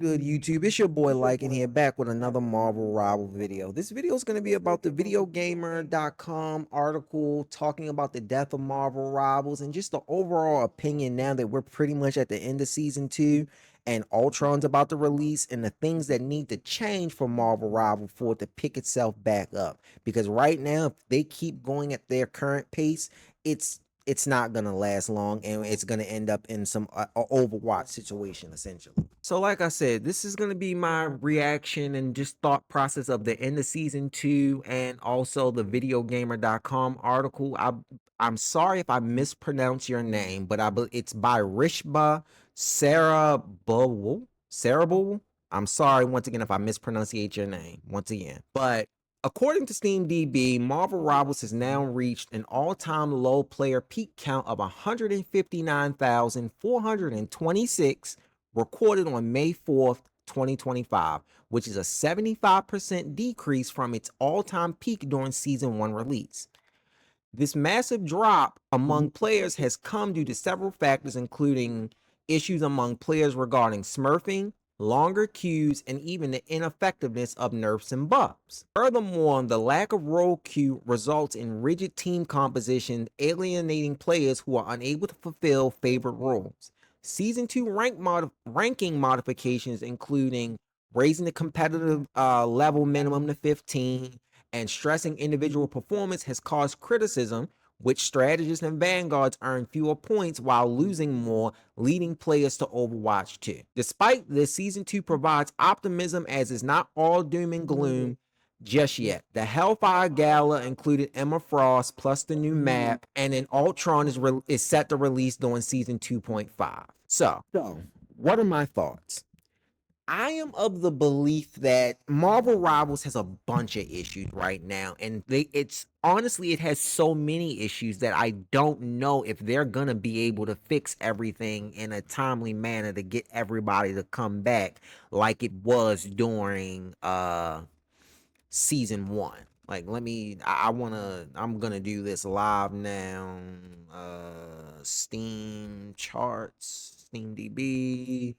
Good YouTube, it's your boy Lycan here, back with another Marvel Rival video. This video is going to be about the videogamer.com article talking about the death of Marvel Rivals and just the overall opinion now that we're pretty much at the end of season 2 and Ultron's about to release, and the things that need to change for Marvel Rival for it to pick itself back up. Because right now, if they keep going at their current pace, it's not gonna last long, and it's gonna end up in some Overwatch situation essentially. So like I said, this is gonna be my reaction and just thought process of the end of season 2 and also the videogamer.com article. I'm sorry if I mispronounce your name, but it's by Rishba Sarabul. I'm sorry once again if I mispronunciate your name once again, but according to SteamDB, Marvel Rivals has now reached an all-time low player peak count of 159,426 recorded on May 4th, 2025, which is a 75% decrease from its all-time peak during Season 1 release. This massive drop among players has come due to several factors, including issues among players regarding smurfing, longer queues, and even the ineffectiveness of nerfs and buffs. Furthermore, the lack of role queue results in rigid team composition, alienating players who are unable to fulfill favorite roles. Season 2 ranking modifications, including raising the competitive level minimum to 15, and stressing individual performance, has caused criticism, which strategists and vanguards earn fewer points while losing more, leading players to Overwatch 2. Despite this, Season 2 provides optimism as it's not all doom and gloom just yet. The Hellfire Gala included Emma Frost plus the new map, and then Ultron is set to release during Season 2.5. So, what are my thoughts? I am of the belief that Marvel Rivals has a bunch of issues right now, and it's honestly, it has so many issues that I don't know if they're gonna be able to fix everything in a timely manner to get everybody to come back like it was during season 1. Like, I'm gonna do this live now. Steam charts, Steam DB.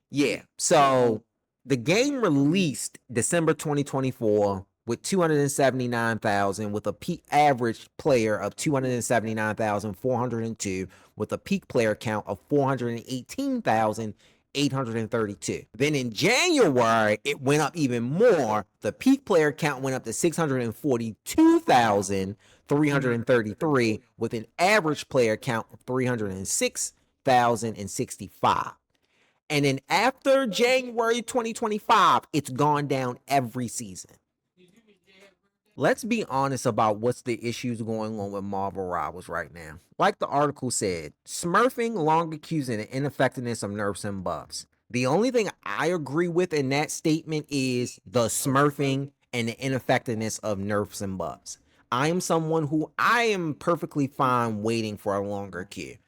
Yeah. So the game released December 2024 with 279,000, with a peak average player of 279,402, with a peak player count of 418,832. Then in January, it went up even more. The peak player count went up to 642,333, with an average player count of 306,065. And then after January 2025, it's gone down every season. Let's be honest about what's the issues going on with Marvel Rivals right now. Like the article said, smurfing, longer queues, and the ineffectiveness of nerfs and buffs. The only thing I agree with in that statement is the smurfing and the ineffectiveness of nerfs and buffs. I am someone who I am perfectly fine waiting for a longer queue.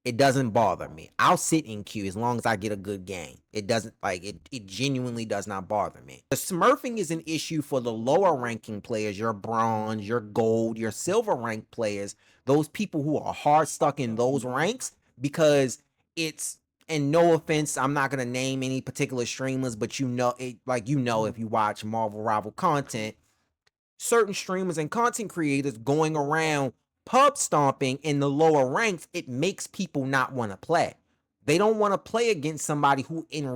It doesn't bother me. I'll sit in queue as long as I get a good game. It doesn't, like, it genuinely does not bother me. The smurfing is an issue for the lower ranking players, your bronze, your gold, your silver rank players, those people who are hard stuck in those ranks, because it's, and no offense, I'm not gonna name any particular streamers, but you know it, like, you know, if you watch Marvel Rival content, certain streamers and content creators going around pub stomping in the lower ranks, it makes people not want to play. They don't want to play against somebody who in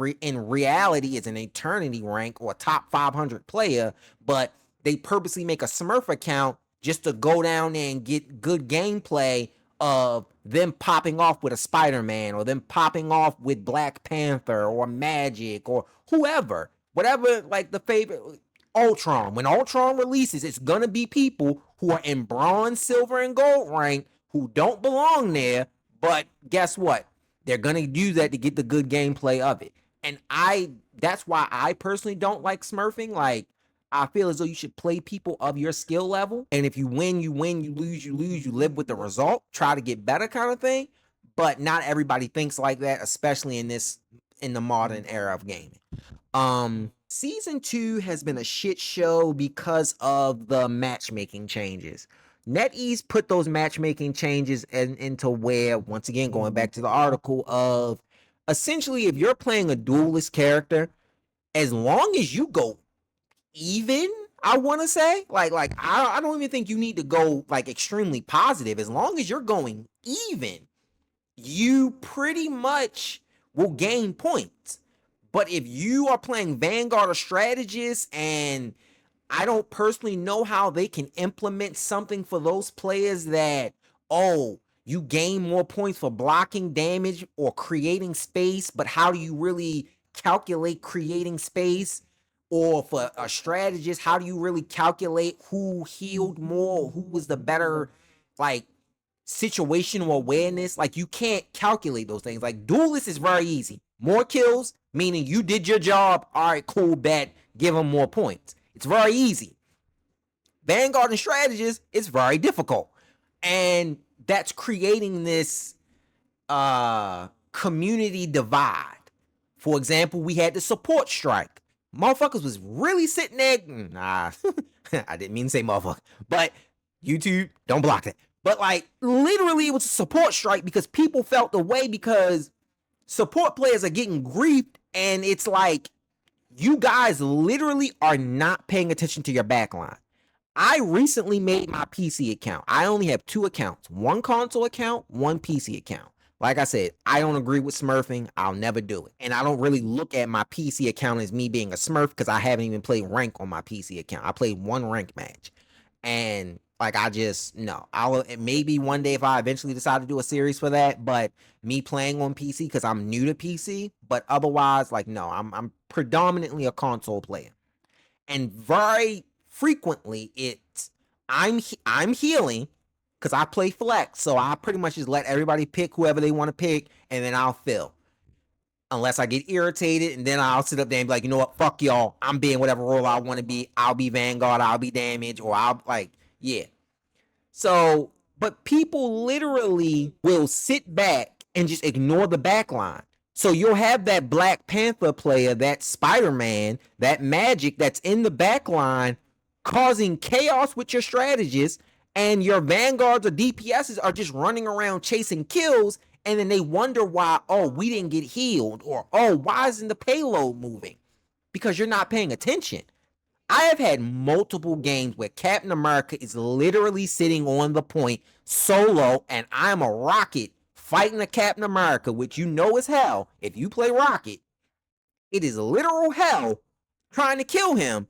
reality is an eternity rank or a top 500 player, but they purposely make a Smurf account just to go down there and get good gameplay of them popping off with a Spider-Man, or them popping off with Black Panther or Magic or whoever, whatever, like the favorite Ultron. When Ultron releases, it's gonna be people who are in bronze, silver, and gold rank who don't belong there. But guess what? They're gonna use that to get the good gameplay of it. And that's why I personally don't like smurfing. Like, I feel as though you should play people of your skill level. And if you win, you win, you lose, you lose, you live with the result. Try to get better kind of thing. But not everybody thinks like that, especially in the modern era of gaming. Season 2 has been a shit show because of the matchmaking changes. NetEase put those matchmaking changes into where, once again, going back to the article of essentially, if you're playing a duelist character, as long as you go even, I want to say, I don't even think you need to go like extremely positive. As long as you're going even, you pretty much will gain points. But if you are playing Vanguard or Strategist, and I don't personally know how they can implement something for those players that, oh, you gain more points for blocking damage or creating space, but how do you really calculate creating space? Or for a strategist, how do you really calculate who healed more, who was the better, like, situational awareness? Like, you can't calculate those things. Like, duelist is very easy. More kills, meaning you did your job. All right, cool, bet. Give them more points. It's very easy. Vanguard and strategist, it's very difficult. And that's creating this community divide. For example, we had the support strike. Motherfuckers was really sitting there. Nah, I didn't mean to say motherfucker, but YouTube, don't block that. But like, literally, it was a support strike because people felt the way because support players are getting griefed, and it's like, you guys literally are not paying attention to your backline. I recently made my PC account. I only have 2 accounts, one console account, one PC account. Like I said, I don't agree with smurfing. I'll never do it. And I don't really look at my PC account as me being a smurf because I haven't even played rank on my PC account. I played 1 rank match. And like, I just, no. I'll maybe one day if I eventually decide to do a series for that, but me playing on PC because I'm new to PC, but otherwise, like, no, I'm predominantly a console player. And very frequently it's I'm healing because I play flex, so I pretty much just let everybody pick whoever they want to pick, and then I'll fill. Unless I get irritated, and then I'll sit up there and be like, you know what, fuck y'all, I'm being whatever role I want to be. I'll be Vanguard, I'll be damage, or I'll like, yeah. So, but people literally will sit back and just ignore the back line. So you'll have that Black Panther player, that Spider-Man, that Magic that's in the back line causing chaos with your strategists, and your Vanguards or DPSs are just running around chasing kills, and then they wonder why, oh, we didn't get healed, or oh, why isn't the payload moving? Because you're not paying attention. I have had multiple games where Captain America is literally sitting on the point solo, and I'm a rocket fighting a Captain America, which you know is hell. If you play Rocket, it is literal hell trying to kill him,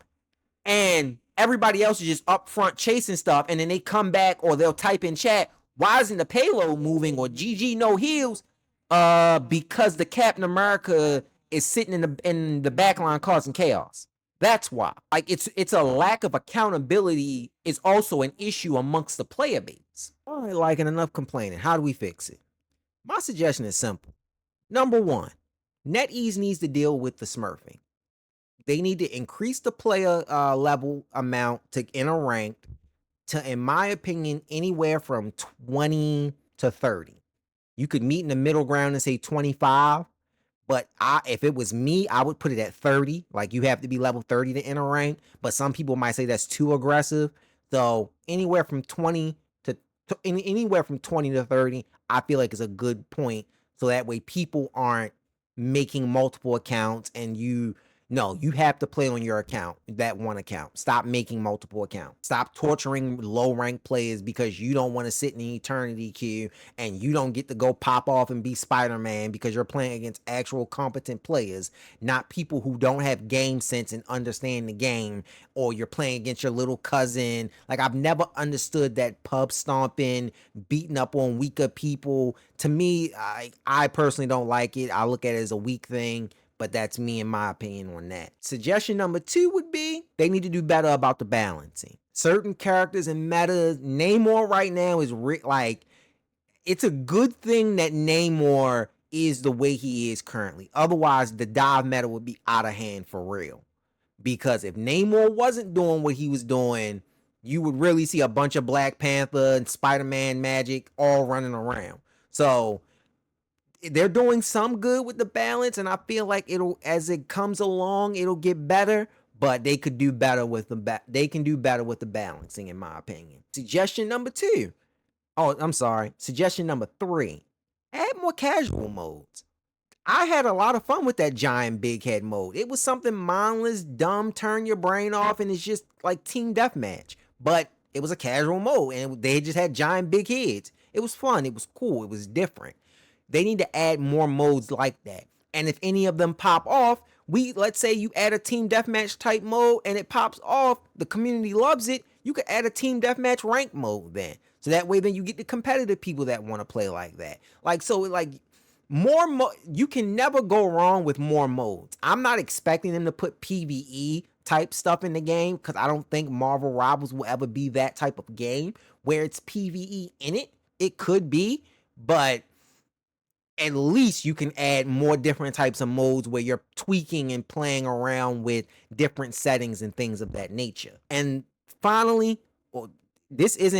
and everybody else is just up front chasing stuff, and then they come back or they'll type in chat, why isn't the payload moving, or GG no heals? Because the Captain America is sitting in the back line causing chaos. That's why. Like, it's a lack of accountability is also an issue amongst the player base. All right, like, and enough complaining. How do we fix it? My suggestion is simple. Number 1, NetEase needs to deal with the smurfing. They need to increase the player level amount to enter ranked to, in my opinion, anywhere from 20 to 30. You could meet in the middle ground and say 25, but if it was me, I would put it at 30. Like, you have to be level 30 to enter rank, but some people might say that's too aggressive. So anywhere from 20 to anywhere from 20 to 30, I feel like is a good point. So that way people aren't making multiple accounts, and you have to play on your account, that one account. Stop making multiple accounts. Stop torturing low rank players because you don't want to sit in the eternity queue, and you don't get to go pop off and be Spider-Man because you're playing against actual competent players, not people who don't have game sense and understand the game, or you're playing against your little cousin. Like, I've never understood that pub stomping, beating up on weaker people. To me, I personally don't like it. I look at it as a weak thing. But that's me and my opinion on that. Suggestion number 2 would be they need to do better about the balancing. Certain characters in meta, Namor right now is like, it's a good thing that Namor is the way he is currently. Otherwise, the dive meta would be out of hand for real. Because if Namor wasn't doing what he was doing, you would really see a bunch of Black Panther and Spider-Man magic all running around. So they're doing some good with the balance, and I feel like it'll, as it comes along, it'll get better. But they could do better with they can do better with the balancing, in my opinion. Suggestion number 2. Oh, I'm sorry. Suggestion number 3. Add more casual modes. I had a lot of fun with that giant big head mode. It was something mindless, dumb, turn your brain off, and it's just like team deathmatch. But it was a casual mode, and they just had giant big heads. It was fun. It was cool. It was different. They need to add more modes like that. And if any of them pop off, let's say you add a team deathmatch type mode and it pops off, the community loves it. You could add a team deathmatch rank mode then. So that way then you get the competitive people that want to play like that. Like you can never go wrong with more modes. I'm not expecting them to put PvE type stuff in the game because I don't think Marvel Rivals will ever be that type of game where it's PvE in it. It could be, but at least you can add more different types of modes where you're tweaking and playing around with different settings and things of that nature. And finally, well, this is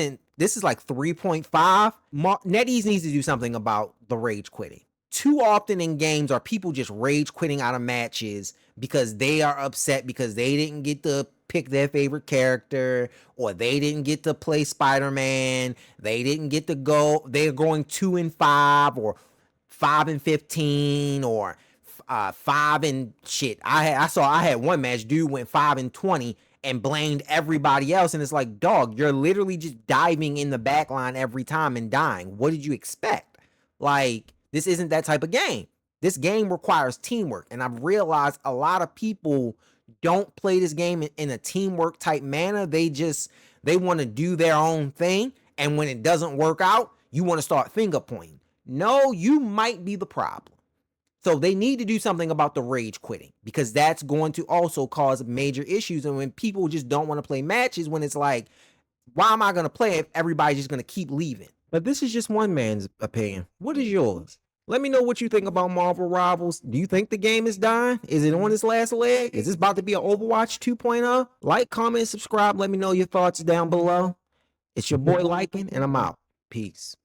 like 3.5. NetEase needs to do something about the rage quitting. Too often in games are people just rage quitting out of matches because they are upset because they didn't get to pick their favorite character, or they didn't get to play Spider-Man, they didn't get to go, they're going 2-5 or 5-15 or 5 and shit. I had one match, dude went 5-20 and blamed everybody else, and it's like, dog, you're literally just diving in the back line every time and dying. What did you expect? Like, this isn't that type of game. This game requires teamwork, and I've realized a lot of people don't play this game in a teamwork type manner. They want to do their own thing, and when it doesn't work out, you want to start finger pointing. No, you might be the problem. So they need to do something about the rage quitting, because that's going to also cause major issues. And when people just don't want to play matches, when it's like, why am I going to play if everybody's just going to keep leaving? But this is just one man's opinion. What is yours? Let me know what you think about Marvel Rivals. Do you think the game is dying? Is it on its last leg? Is this about to be an Overwatch 2.0? Like, comment, subscribe. Let me know your thoughts down below. It's your boy Liking, and I'm out. Peace.